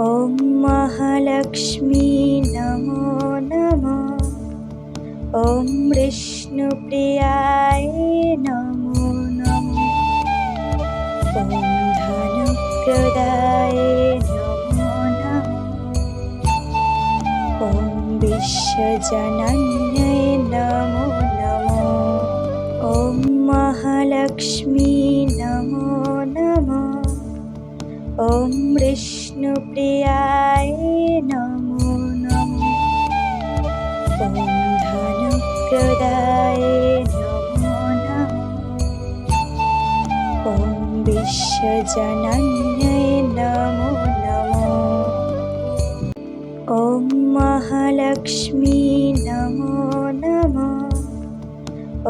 ॐ महालक्ष्मी नमो नमः। ॐ विष्णुप्रियाय नमो नमः। ॐ धनुप्रदाय नमो नमः। ॐ विश्वजनन्यै नमो नमः। ॐ महालक्ष्मी नमो नमः। ॐ विष्णुप्रियाय नमो नमः। ॐ धनुप्रदाय नमो नमः। ॐ विश्वजनन्यै नमो नमः। ॐ महालक्ष्मी नमो नमः।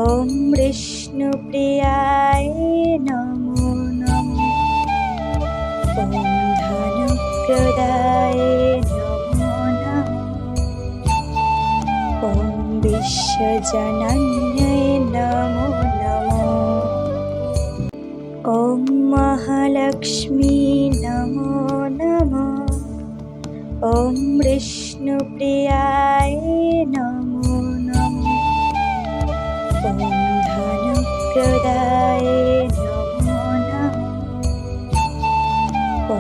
ॐ विष्णुप्रियाय नमो नमः। ॐ धनुप्रदाय नमो नमः। ॐ विश्वजनन्यै नमो नमः। ॐ महालक्ष्मी नमो नमः। ॐ विष्णुप्रियाय नमो नमः। ॐ धनुप्रदाय नमो नमः। ॐ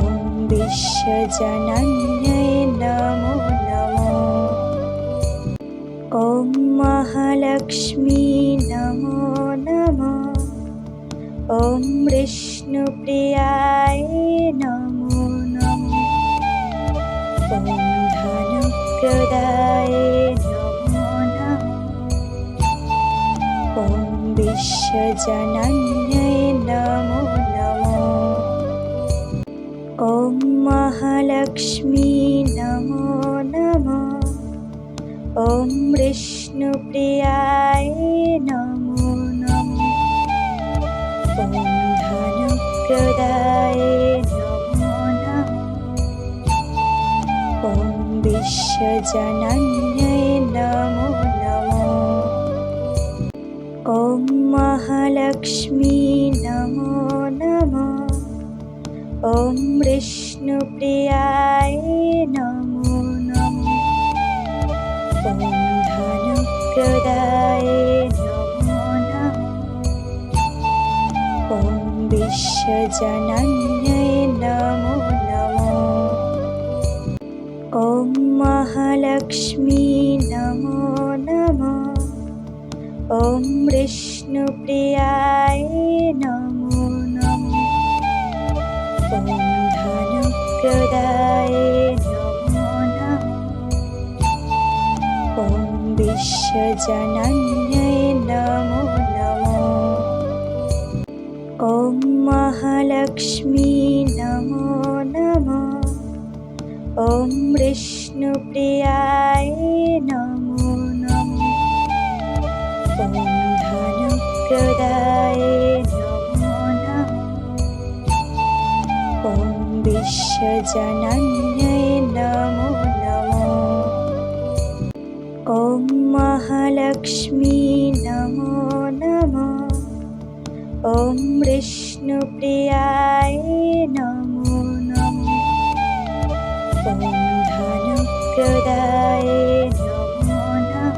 विश्वजनन्यै नमो नमः। ॐ महालक्ष्मी नमो नमः। ॐ विष्णुप्रियाय नमो नमः। ॐ धनुप्रदाय नमो नमः। ॐ विश्वजनन्यै नमो नमः। ॐ महालक्ष्मी नमो नमः। ॐ विष्णुप्रियाय नमो नमः। ॐ धनुप्रदाय नमो नमः। ॐ विश्वजनन्यै नमो नमः। ॐ महालक्ष्मी नमो नमः। ॐ विष्णुप्रियाय नमो नमः। ॐ धनुप्रदाय नमो नमः। ॐ विश्वजनन्यै नमो नमः। ॐ महालक्ष्मी नमो नमः। ॐ विष्णुप्रियाय नमो नमः। ॐ धनुप्रदाय नमो नमः। ॐ विश्वजनन्यै नमो नमः। ॐ महालक्ष्मी नमो नमः। ॐ विष्णुप्रियाय नमो नमः। ॐ धनुप्रदाय नमो नमः। ॐ विश्वजनन्यै नमो नमः। ॐ महालक्ष्मी नमो नमः। ॐ विष्णुप्रियाय नमो नमः। ॐ धनुप्रदाय नमो नमः।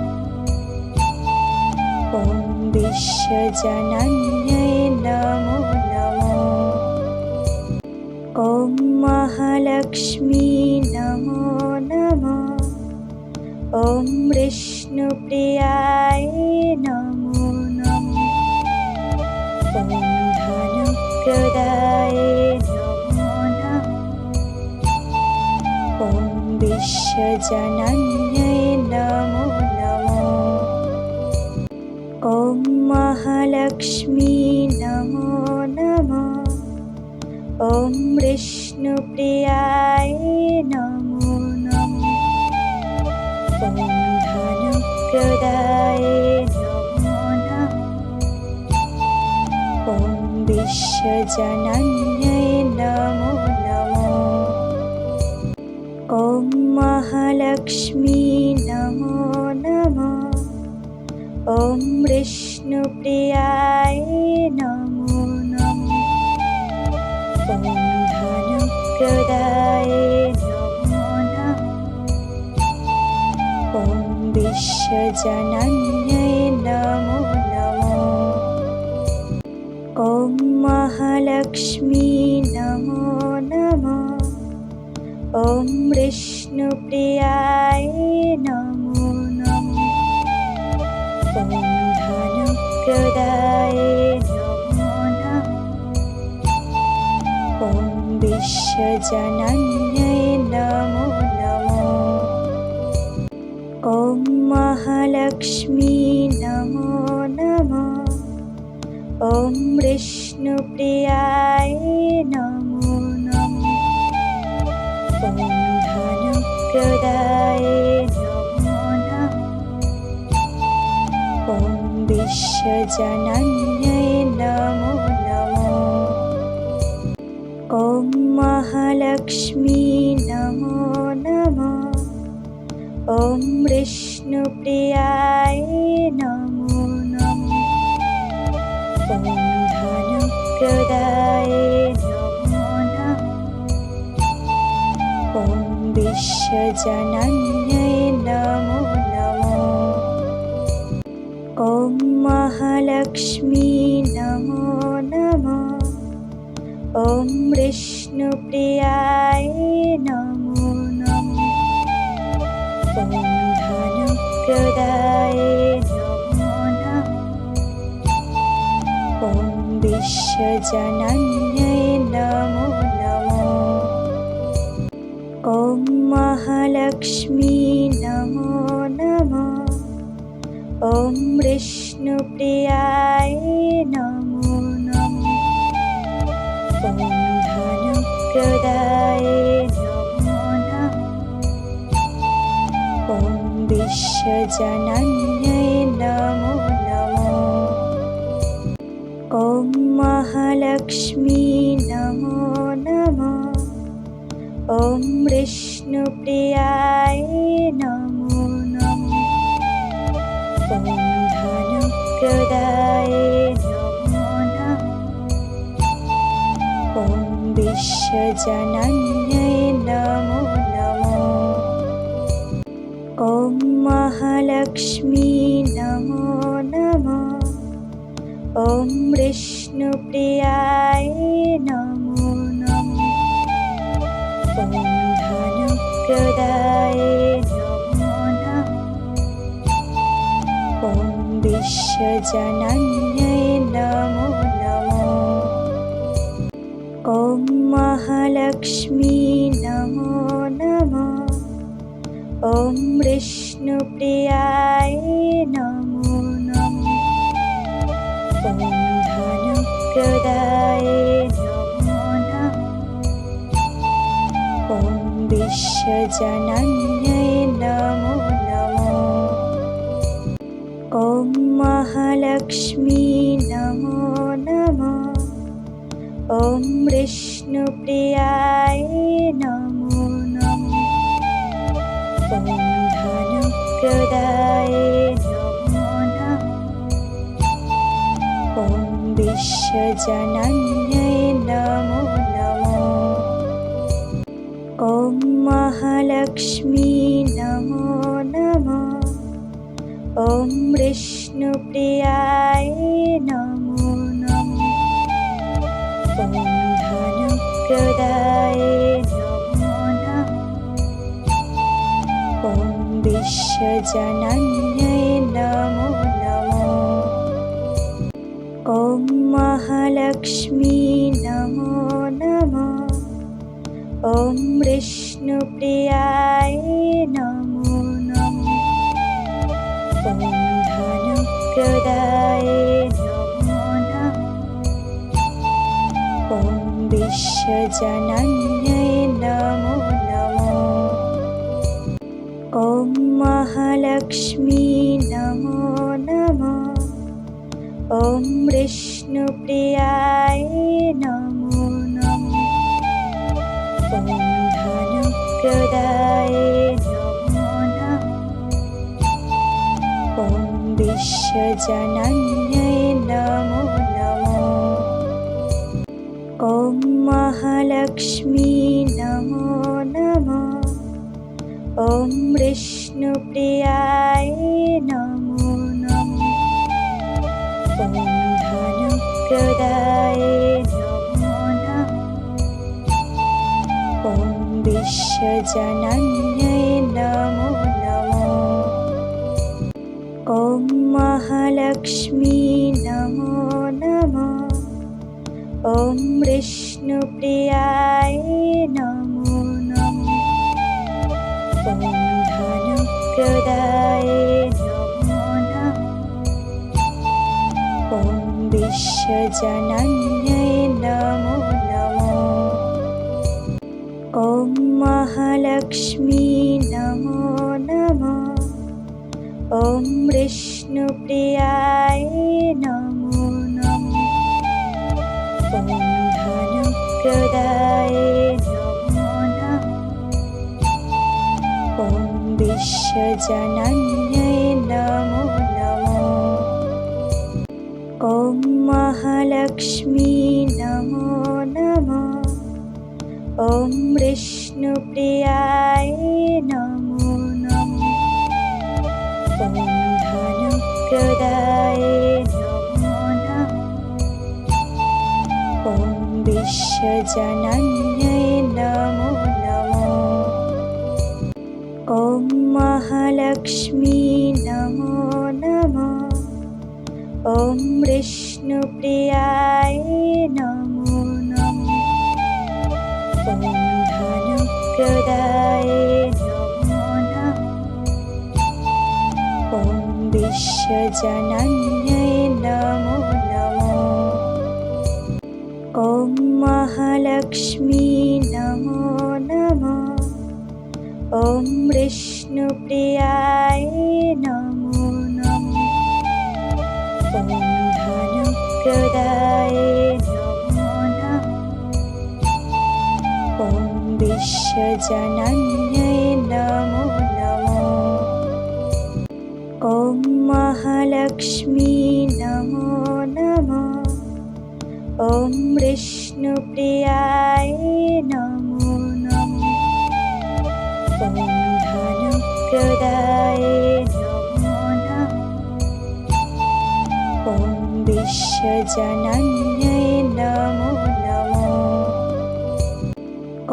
ॐ विश्वजनन्यै नमो नमः। ॐ महालक्ष्मी नमो नमः। ॐ विष्णुप्रियाय नमो नमः। ॐ धनुप्रदाय नमो नमः। ॐ विश्वजनन्यै नमो नमः। ॐ महालक्ष्मी नमो नमः। ॐ विष्णुप्रियाय नमो नमः। ॐ धनुप्रदाय नमो नमः। ॐ विश्वजनन्यै नमो नमः। ॐ महालक्ष्मी नमो नमः। ॐ विष्णुप्रियाय नमो नमः। ॐ धनुप्रदाय नमो विश्वजनन्यै नमो नमः। ॐ महालक्ष्मी नमो नमः। ॐ विष्णुप्रियाय नमो नमः। ॐ धनप्रदाय नमो नमः। ॐ विश्वजनन्यै नमो नमः। ॐ महालक्ष्मी नमो नमः। ॐ विष्णुप्रियाय नमो नमः। ॐ धनप्रदाय नमो नमः। ॐ विश्वजनन्यै नमो नमः। ॐ महालक्ष्मी नमो नमः। ॐ विष्णुप्रियाय नमो नमः। ॐ धनप्रदाय नमो नमः। ॐ विश्वजनन्यै नमो नमः। ॐ महालक्ष्मी नमो नमः। ॐ विष्णुप्रियाय नमो नमः। ॐ धनप्रदाय नमो नमः। ॐ विश्वजनन्यै नमो नमः। ॐ महालक्ष्मी नमो नमः। ॐ विष्णुप्रियाय नमो नमः। ॐ धनप्रदाय नमो नमः। ॐ विश्वजनन्यै नमो नमः। ॐ महालक्ष्मी नमो नमः। ॐ विष्णुप्रियाय नमो नमः। ॐ धनप्रदाय नमो नमः। ॐ विश्वजनन्यै नमो नमः। ॐ महालक्ष्मी नमो नमः। ॐ विष्णुप्रियाय नमो नमः। ॐ धनप्रदाय नमो नमः। ॐ विश्वजनन्यै नमो नमः। ॐ महालक्ष्मी नमो नमः। ॐ विष्णुप्रियाय नमो नमः। ॐ धनप्रदाय नमो नमः। ॐ विश्वजनन्यै नमो नमः। ॐ महालक्ष्मी नमो नमः। ॐ विष्णुप्रियाय नमो नमः। ॐ धनप्रदाय नमो नमः। ॐ विश्वजनन्यै नमो नमः। ॐ महालक्ष्मी नमो नमः। ॐ विष्णुप्रियाय नमो नमः। ॐ धनप्रदाय नमो नमः। ॐ विश्वजनन्यै नमो नमः। ॐ महालक्ष्मी नमो नमः। ॐ विष्णुप्रियाय नमो नमः। ॐ धनप्रदाय नमो नमः। ॐ विश्वजनन्यै नमो नमः। ॐ महालक्ष्मी नमो नमः। ॐ विष्णुप्रियाय नमो नमः। ॐ धनप्रदाय नमो नमः। ॐ विश्वजनन्यै नमो नमः। ॐ महालक्ष्मी नमो नमः। ॐ विष्णु বিষ্ণুপ্রিয়ায় নমো নমঃ। ॐ ধনপ্রদায় নমো নমঃ। ॐ বিশ্বজনন্যে নমো নমঃ। ॐ মহালক্ষ্মী নমো নমঃ। ॐ বিষ্ণুপ্রিয়ায় নমো নমঃ। ॐ ধনপ্রদায় নমো নমঃ। ॐ বিশ্বজনন্যে নমো নমঃ। ॐ মহালক্ষ্মী নমো নমঃ। ॐ বিষ্ণুপ্রিয়ায় নমো নমঃ। ॐ ধনপ্রদায় নমো নমঃ। ॐ বিশ্বজনন্যে নমো নমঃ। ॐ মহালক্ষ্মী নমো নমঃ। ॐ বিষ্ণুপ্রিয়ায় নমো নমঃ। ॐ ধনপ্রদায় নমো নমঃ। ॐ বিশ্বজনন্যে নমো নমঃ। ॐ মহালক্ষ্মী নমো নমঃ। ॐ বিষ্ণুপ্রিয়ায় নমো নমঃ। ॐ ধনপ্রদায় নমো নমঃ। ॐ বিশ্বজনন্যে নমো নমঃ। ॐ মহালক্ষ্মী নমো নমঃ। ॐ বিষ্ণুপ্রিয়ায় নমো নমঃ। ॐ ধনপ্রদায় নমো নমঃ। ॐ বিশ্বজনন্যে নমো নমঃ। ॐ মহালক্ষ্মী নমো নমঃ। ॐ বিষ্ণুপ্রিয়ায় নমো নমঃ। ॐ ধনপ্রদায় নমো নমঃ। ॐ বিশ্বজনন্যে নমো নমঃ।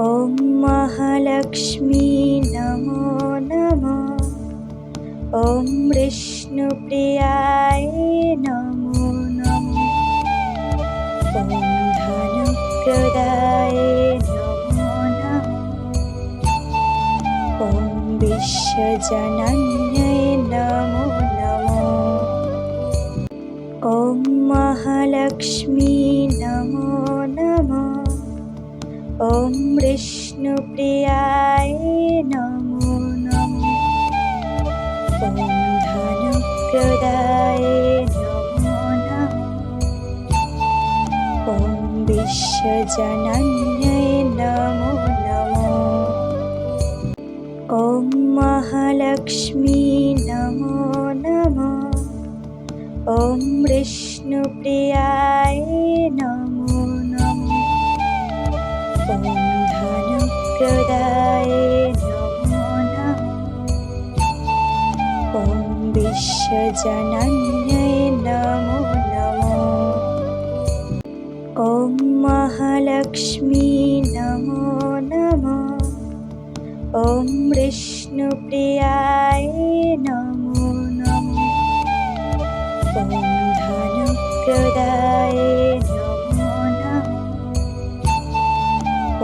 ॐ মহালক্ষ্মী নমো নমঃ। ॐ বিষ্ণুপ্রিয়ায় নমো নমঃ। ॐ ধনপ্রদায় নমো নমঃ। ॐ বিশ্বজনন্যে নমো নমঃ। ॐ মহালক্ষ্মী নমো নমঃ। ॐ বিষ্ণুপ্রিয়ায় নমো নমঃ। ॐ ধনপ্রদায় নমো নমঃ। ॐ বিশ্বজনন্যে নমো নমঃ। ॐ মহালক্ষ্মী নমো নমঃ। ॐ বিষ্ণুপ্রিয়ায় নমো নমঃ। ॐ ধনপ্রদায় নমো নমঃ। ॐ বিশ্বজনন্যে নমো নমঃ। ॐ মহালক্ষ্মী নমো নমঃ। ॐ বিষ্ণুপ্রিয়ায় নমো নমঃ। ॐ ধনপ্রদায় নমো নমঃ।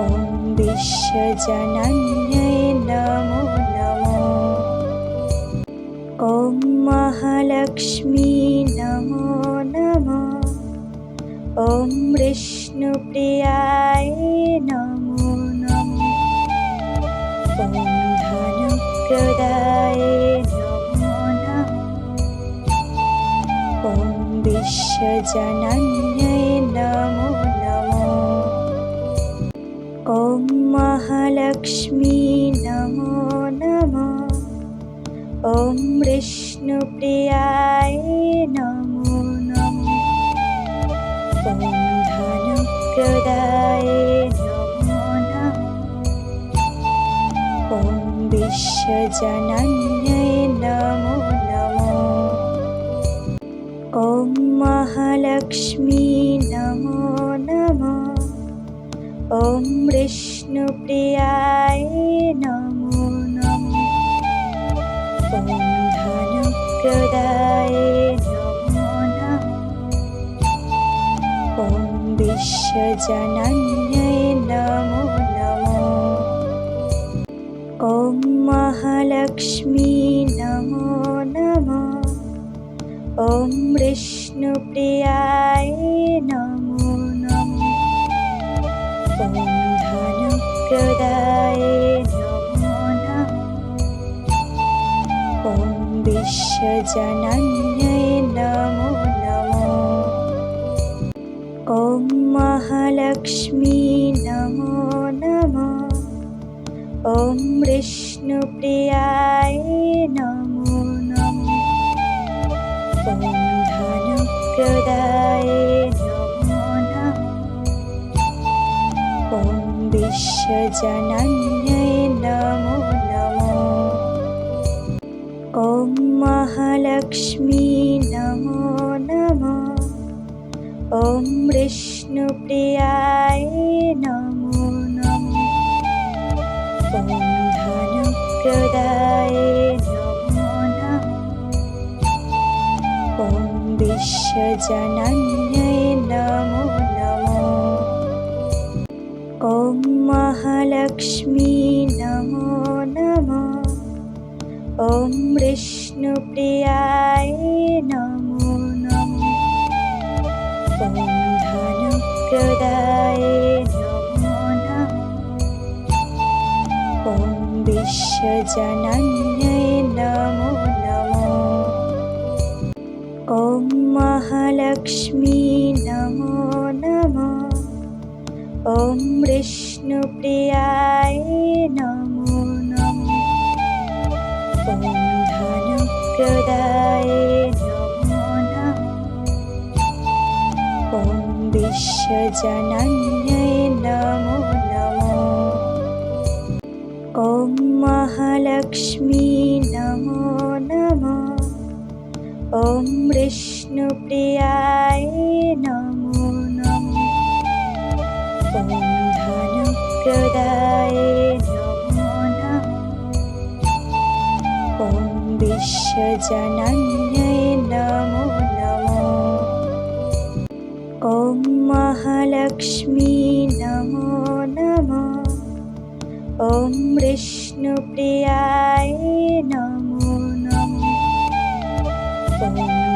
ॐ বিশ্বজনন্যে নমো নমঃ। ॐ মহালক্ষ্মী নমো নমঃ। ॐ বিষ্ণুপ্রিয়ায় নমো নমঃ। ॐ ধনপ্রদায় নমো নমঃ। ॐ বিশ্বজনন্যে নমো নমঃ। ॐ মহালক্ষ্মী নমো নমঃ। ॐ বিষ্ণুপ্রিয়ায় নমো নমঃ। ॐ ধনপ্রদায় নমো নমঃ। ॐ विश्वजनन्यै नमो नमः। ॐ महालक्ष्मी नमो नमः। ॐ विष्णुप्रियाय नमो नमः। ॐ धनुप्रदाय नमो नमः। ॐ विश्वजनन्यै नमो नमः। ॐ महालक्ष्मी नमो नमः। ॐ विष्णुप्रियाय नमो नमः। ॐ धनुप्रदाय नमो नमः। ॐ विश्वजनन्यै नमो नमः। ॐ महालक्ष्मी नमो नमः। ॐ विष्णुप्रियाय नमो नमः। ॐ धनुप्रदाय नमो नमः। ॐ विश्वजनन्यै नमो नमः। ॐ महालक्ष्मी नमो नमः। ॐ विष्णुप्रियाय नमो नमः। ॐ धनुप्रदाय नमो नमः। ॐ विश्वजनन्यै नमो नमः। ॐ महालक्ष्मी नमो नमः। ॐ विष्णुप्रियाय नमो नमः। ॐ धनुप्रदाय नमो नमः। ॐ विश्वजनन्यै नमो नमः। ॐ महालक्ष्मी नमो नमः। ॐ विष्णुप्रियाय नमो नमः। ॐ धनुप्रदाय नमो नमः। ॐ विश्वजनन्यै नमो नमः। ॐ महालक्ष्मी नमो नमः। ॐ विष्णुप्रियाय नमो नमः। ॐ धनुप्रदाय नमो नमः। ॐ विश्वजनन्यै नमो नमः। ॐ महालक्ष्मी नमो नमः। ॐ विष्णुप्रियाय नमो नमः। ॐ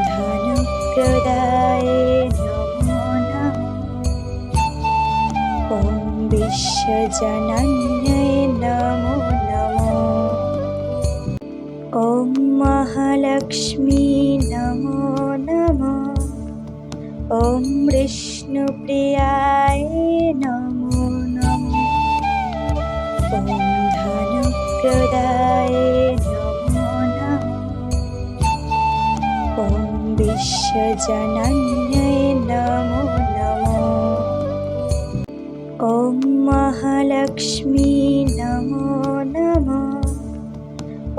धनुप्रदाय नमो नमः। ॐ विश्वजनन्यै नमो नमः। ॐ महालक्ष्मी नमो नमः। ॐ विष्णुप्रियाय नमो नमः। ॐ धनुप्रदाय नमो नमः। ॐ विश्वजनन्यै नमो नमः। ॐ महालक्ष्मी नमो नमः।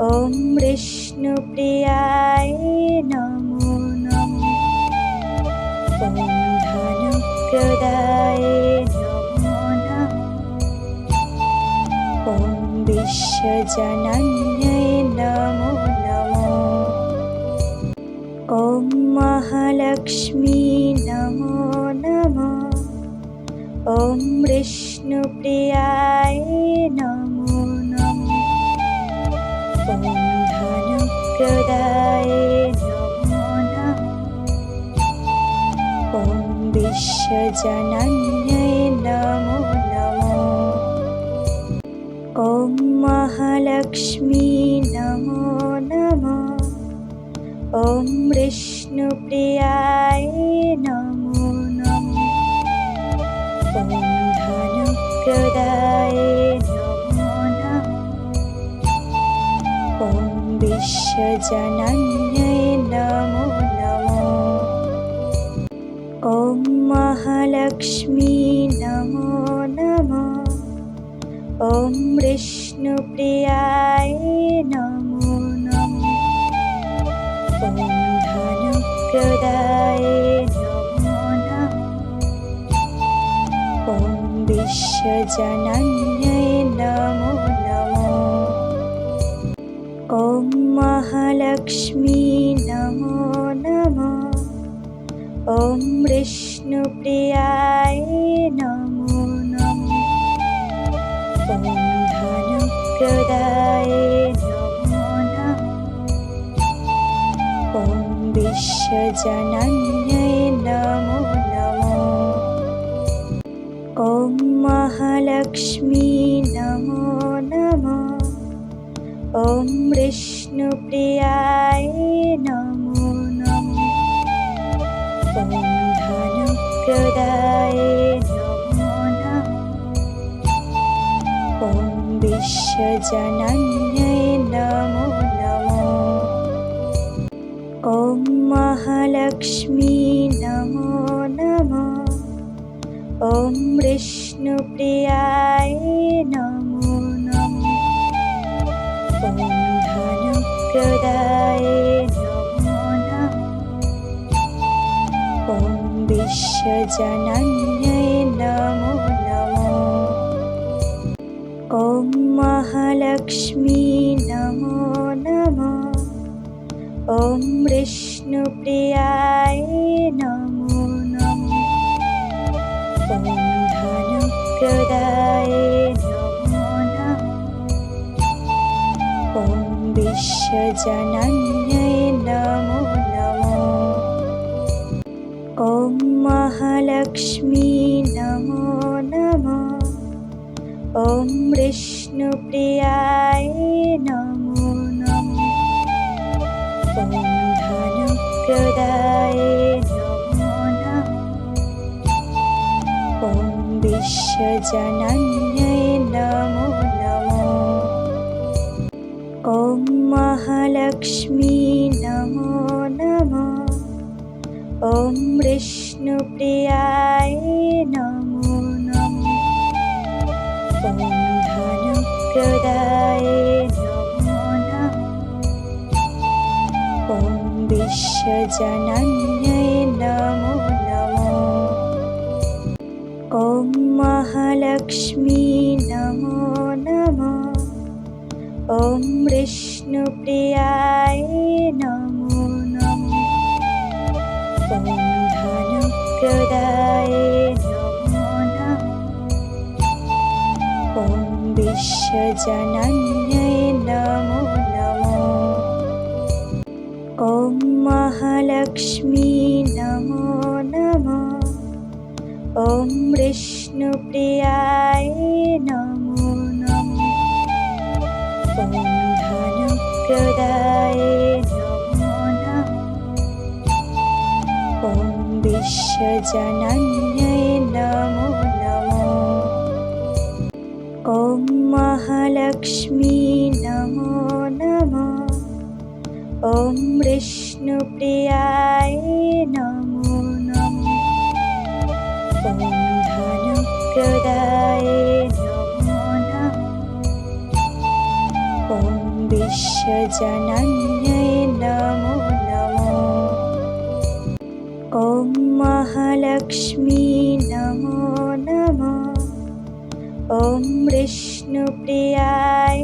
ॐ विष्णुप्रियाय नमो नमः। ॐ धनुप्रदाय नमो नमः। ॐ विश्वजनन्यै नमो नमः। ॐ महालक्ष्मी नमो नमः। ॐ विष्णुप्रियाय नमो नमः। ॐ धनुप्रदाय नमो नमः। ॐ विश्वजनन्यै नमो नमः। ॐ महालक्ष्मी नमो नमः। ॐ विष्णुप्रियाय नमो नमः। ॐ धनुप्रदाय नमो नमः। ॐ विश्वजनन्यै नमो नमः। ॐ महालक्ष्मी नमो नमः। ॐ विष्णुप्रियाय विश्वजनन्यै नमो नमः। ॐ महालक्ष्मी नमो नमः। ॐ विष्णुप्रियाय नमो नमः। ॐ धनुप्रदाय नमो नमः। ॐ विश्वजनन्यै नमो नमः। ॐ महालक्ष्मी नमो नमः। ॐ विष्णुप्रियाय नमो नमः। ॐ धनुप्रदाय नमो नमः। ॐ विश्वजनन्यै नमो नमः। ॐ महालक्ष्मी नमो नमः। ॐ विष्णुप्रियाय नमो नमः। ॐ धनुप्रदाय नमो नमः। ॐ विश्वजनन्यै नमो नमः। ॐ महालक्ष्मी नमो नमः। ॐ विष्णुप्रियाय नमो नमः। ॐ धनुप्रदाय नमो नमः। ॐ विश्वजनन्यै नमो नमः। ॐ महालक्ष्मी नमो नमः। ॐ विष्णुप्रियाय नमो नमः। ॐ धनुप्रदाय नमो नमः। ॐ विश्वजनन्यै नमो नमः। ॐ महालक्ष्मी नमो नमः। ॐ विष्णुप्रियाय नमो नमः। ॐ धनुप्रदाय नमो नमः। ॐ विश्वजनन्यै नमो नमः। ॐ महालक्ष्मी नमो नमः। ॐ विष्णुप्रियाय नमो नमः। ॐ धनुप्रदाय नमो नमः। ॐ विश्वजनन्यै नमो नमः। ॐ महालक्ष्मी नमो नमः। ॐ विष्णुप्रियाय नमो नमः। ॐ धनुप्रदाय नमो नमः। ॐ विश्वजनन्यै नमो नमः। ॐ महालक्ष्मी नमो नमः। ॐ विष्णुप्रियाय नमो नमः। ॐ धनुप्रदाय नमो नमः। ॐ विश्वजनन्यै नमो नमः। ॐ महालक्ष्मी नमो नमः। ॐ विष्णुप्रियाय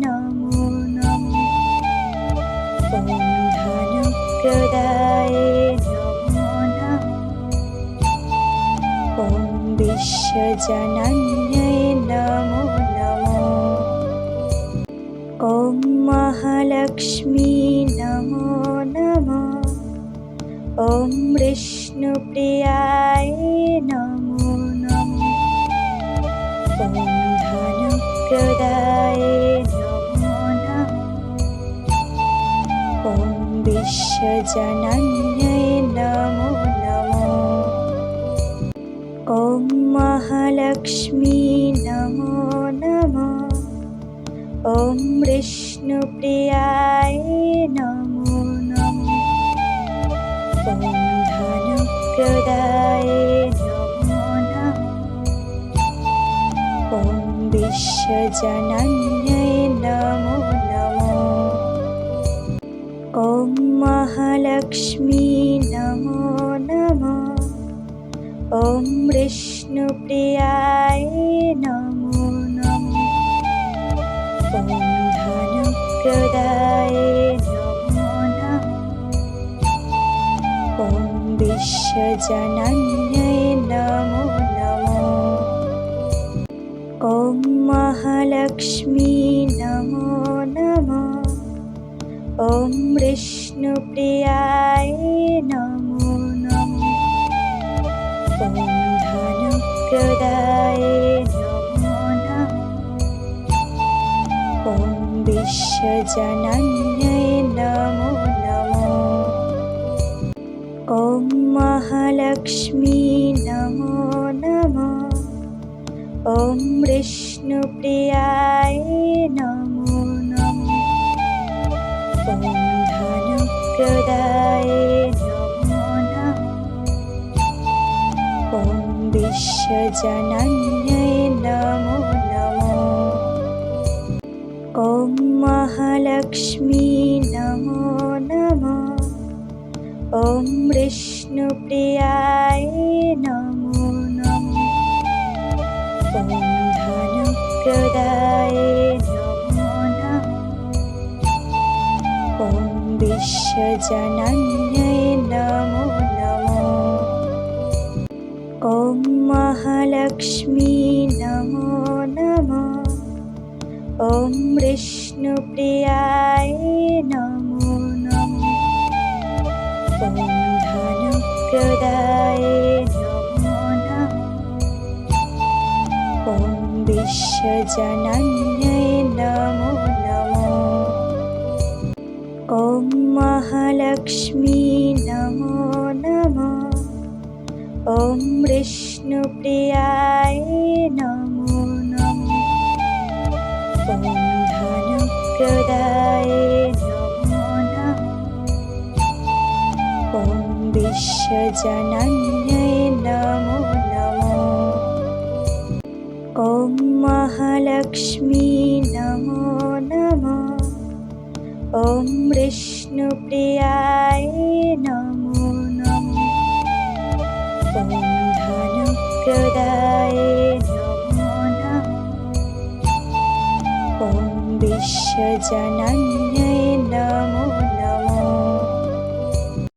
नमो नमः। ॐ धनुप्रदाय नमो नमः। ॐ विश्वजनन्यै नमो नमः। ॐ महालक्ष्मी नमो नमः। ॐ विष्णुप्रियाय नमो नमः। ॐ धनुप्रदाय नमो नमः। ॐ विश्वजनन्यै नमो नमः। ॐ महालक्ष्मी नमो नमः। ॐ विष्णुप्रियाय नमो नमः। ॐ धनुप्रदाय नमो नमः। ॐ विश्वजनन्यै नमो नमः। ॐ महालक्ष्मी नमो नमः। ॐ विष्णुप्रियाय ॐ धनुप्रदाय नमो नमः। ॐ विश्वजनन्यै नमो नमः। ॐ महालक्ष्मी नमो नमः। ॐ विष्णुप्रियाय नमो नमः। ॐ धनुप्रदाय नमो नमः। ॐ विश्वजनन्यै नमो नमः। ॐ महालक्ष्मी नमो नमः। ॐ विष्णुप्रियाय नमो नमः। ॐ धनुप्रदाय नमो नमः। ॐ विश्वजनन्यै नमो नमः। ॐ महालक्ष्मी नमो नमः। ॐ विष्णुप्रियाय नमो नमः। ॐ धनुप्रदाय नमो नमः। ॐ विश्वजनन्यै नमो नमः। ॐ महालक्ष्मी नमो नमः। ॐ विष्णुप्रियाय नमो नमः। ॐ धनुप्रदाय नमो नमः। ॐ विश्वजनन्यै नमो नमः। ॐ महालक्ष्मी नमो नमः। ॐ विष्णुप्रियाय नमो नमः। ॐ धनुप्रदाय नमो नमः। ॐ विश्वजनन्यै नमो नमः। ॐ महालक्ष्मी नमो नमः। ॐ विष्णुप्रियाय नमो नमः। ॐ धनुप्रदाय नमो नमः। ॐ विश्वजनन्यै नमो